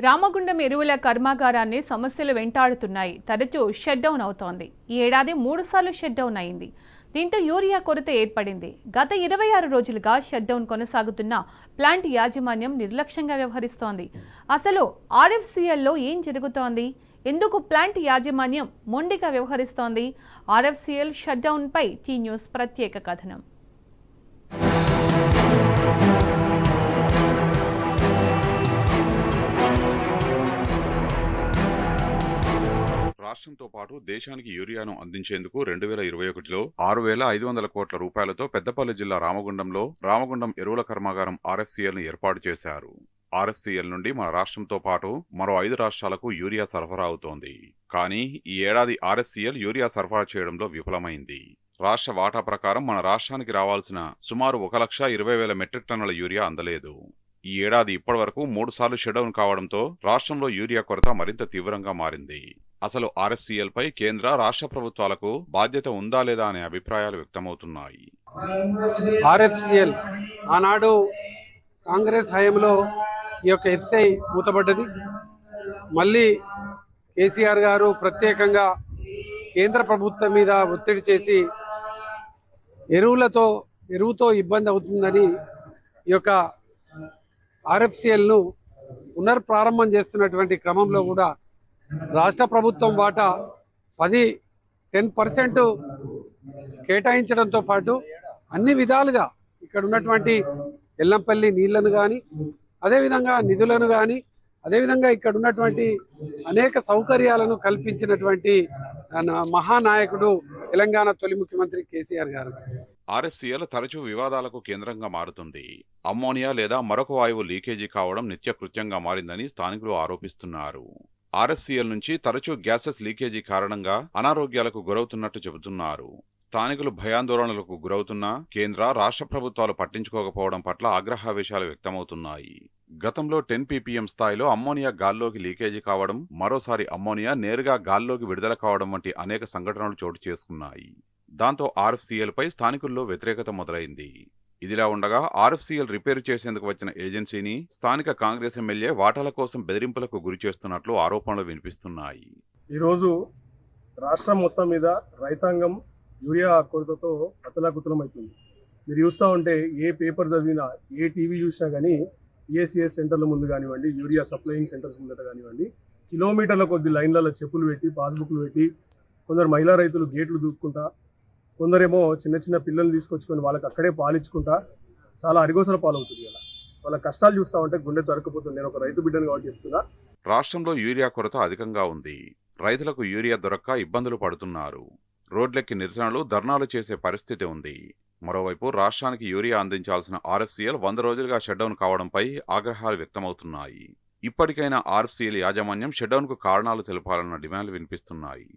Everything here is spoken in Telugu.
రామగుండం ఎరువుల కర్మాగారాన్ని సమస్యలు వెంటాడుతున్నాయి. తరచూ షట్ డౌన్ అవుతోంది. ఈ ఏడాది 3 సార్లు షట్ డౌన్ అయింది. దీంతో యూరియా కొరత ఏర్పడింది. గత 26 రోజులుగా షట్ డౌన్ కొనసాగుతున్న ప్లాంట్ యాజమాన్యం నిర్లక్ష్యంగా వ్యవహరిస్తోంది. అసలు ఆర్ఎఫ్సిఎల్లో ఏం జరుగుతోంది? ఎందుకు ప్లాంట్ యాజమాన్యం మొండిగా వ్యవహరిస్తోంది? ఆర్ఎఫ్సిఎల్ షట్ డౌన్ పై టీ న్యూస్ ప్రత్యేక కథనం. రాష్ట్రంతో పాటు దేశానికి యూరియాను అందించేందుకు 2021లో 6,500 కోట్ల రూపాయలతో పెద్దపల్లి జిల్లా రామగుండంలో రామగుండం ఎరువుల కర్మాగారం ఆర్ఎఫ్సిఎల్ ను ఏర్పాటు చేశారు. ఆర్ఎఫ్సిఎల్ నుండి మన రాష్ట్రంతో పాటు మరో 5 రాష్ట్రాలకు యూరియా సరఫరా అవుతోంది. కానీ ఈ ఏడాది ఆర్ఎఫ్సిఎల్ యూరియా సరఫరా చేయడంలో విఫలమైంది. రాష్ట్ర వాటా ప్రకారం మన రాష్ట్రానికి రావాల్సిన సుమారు 1,20,000 మెట్రిక్ టన్నుల యూరియా అందలేదు. ఈ ఏడాది ఇప్పటి వరకు 3 సార్లు షట్డౌన్ కావడంతో రాష్ట్రంలో యూరియా కొరత మరింత తీవ్రంగా మారింది. అసలు ఆర్ఎఫ్సిఎల్ పై కేంద్ర రాష్ట్ర ప్రభుత్వాలకు బాధ్యత ఉందా లేదా అనే అభిప్రాయాలు వ్యక్తమవుతున్నాయి. ఆర్ఎఫ్సిఎల్ ఆనాడు కాంగ్రెస్ హయాంలో ఈ యొక్క ఎఫ్సిఐ మూతపడ్డది. మళ్ళీ కేసీఆర్ గారు ప్రత్యేకంగా కేంద్ర ప్రభుత్వం మీద ఒత్తిడి చేసి ఎరువుతో ఇబ్బంది అవుతుందని ఈ యొక్క ఆర్ఎఫ్సిఎల్ను పునర్ప్రారంభం చేస్తున్నటువంటి క్రమంలో కూడా రాష్ట్ర ప్రభుత్వం వాటా 10% కేటాయించడంతో పాటు అన్ని విధాలుగా ఇక్కడ ఉన్నటువంటి ఎల్లంపల్లి నీళ్లను కానీ, అదేవిధంగా నిధులను కానీ, అదేవిధంగా ఇక్కడ ఉన్నటువంటి అనేక సౌకర్యాలను కల్పించినటువంటి మహానాయకుడు తెలంగాణ తొలి ముఖ్యమంత్రి కేసీఆర్ గారు. ఆర్ఎఫ్సిఎల్ తరచూ వివాదాలకు కేంద్రంగా మారుతుంది. అమ్మోనియా లేదా మరొక వాయువు లీకేజీ కావడం నిత్యకృత్యంగా మారిందని స్థానికులు ఆరోపిస్తున్నారు. ఆర్ఎఫ్సిఎల్ నుంచి తరచూ గ్యాసెస్ లీకేజీ కారణంగా అనారోగ్యాలకు గురవుతున్నట్టు చెబుతున్నారు. స్థానికులు భయాందోళనలకు గురవుతున్నా కేంద్ర రాష్ట్ర ప్రభుత్వాలు పట్టించుకోకపోవడం పట్ల ఆగ్రహావేశాలు వ్యక్తమవుతున్నాయి. గతంలో 10 ppm స్థాయిలో అమ్మోనియా గాల్లోకి లీకేజీ కావడం, మరోసారి అమ్మోనియా నేరుగా గాల్లోకి విడుదల కావడం వంటి అనేక సంఘటనలు చోటు చేసుకున్నాయి. దాంతో ఆర్ఎఫ్సిఎల్ పై స్థానికుల్లో వ్యతిరేకత మొదలైంది. ఇదిలా ఉండగా ఆర్ఎఫ్సిఎల్ రిపేరు చేసేందుకు వచ్చిన ఏజెన్సీని స్థానిక కాంగ్రెస్ ఎమ్మెల్యే వాటాల కోసం బెదిరింపులకు గురి చేస్తున్నట్లు ఆరోపణలు వినిపిస్తున్నాయి. ఈరోజు రాష్ట్రం మొత్తం మీద రైతాంగం యూరియా కొరతతో అతలాకుతలమవుతుంది. మీరు చూస్తూ ఉంటే ఏ పేపర్ చదివినా, ఏ టీవీ చూసినా కానీ ఈఏసీఎస్ సెంటర్ల ముందు కానివ్వండి, యూరియా సప్లయింగ్ సెంటర్స్ ముందట కానివ్వండి, కిలోమీటర్ల కొద్ది లైన్లలో చెప్పులు పెట్టి, పాస్బుక్లు పెట్టి, కొందరు మహిళా రైతులు గేట్లు దూక్కుంటా, కొందరేమో చిన్న చిన్న పిల్లల్ని తీసుకొచ్చుకొని వాళ్ళకి అక్కడే పాలించుకుంటా చాలా అరిగోసల పాలవుతుంది. కదా వాళ్ళ కష్టాలు చూస్తూ ఉంటే గుండె దొరకపోతుంది. నేను ఒక రైతు బిడ్డను కాబట్టి చెప్తున్నా. రాష్ట్రంలో యూరియా కొరత అధికంగా ఉంది. రైతులకు యూరియా దొరక్క ఇబ్బందులు పడుతున్నారు. రోడ్లెక్కి నిరసనలు, ధర్నాలు చేసే పరిస్థితి ఉంది. మరోవైపు రాష్ట్రానికి యూరియా అందించాల్సిన ఆర్ఎఫ్సిఎల్ 100 రోజులుగా షట్డౌన్ కావడంపై ఆగ్రహాలు వ్యక్తమవుతున్నాయి. ఇప్పటికైనా ఆర్ఎఫ్సిఎల్ యాజమాన్యం షట్డౌన్కు కారణాలు తెలపాలన్న డిమాండ్లు వినిపిస్తున్నాయి.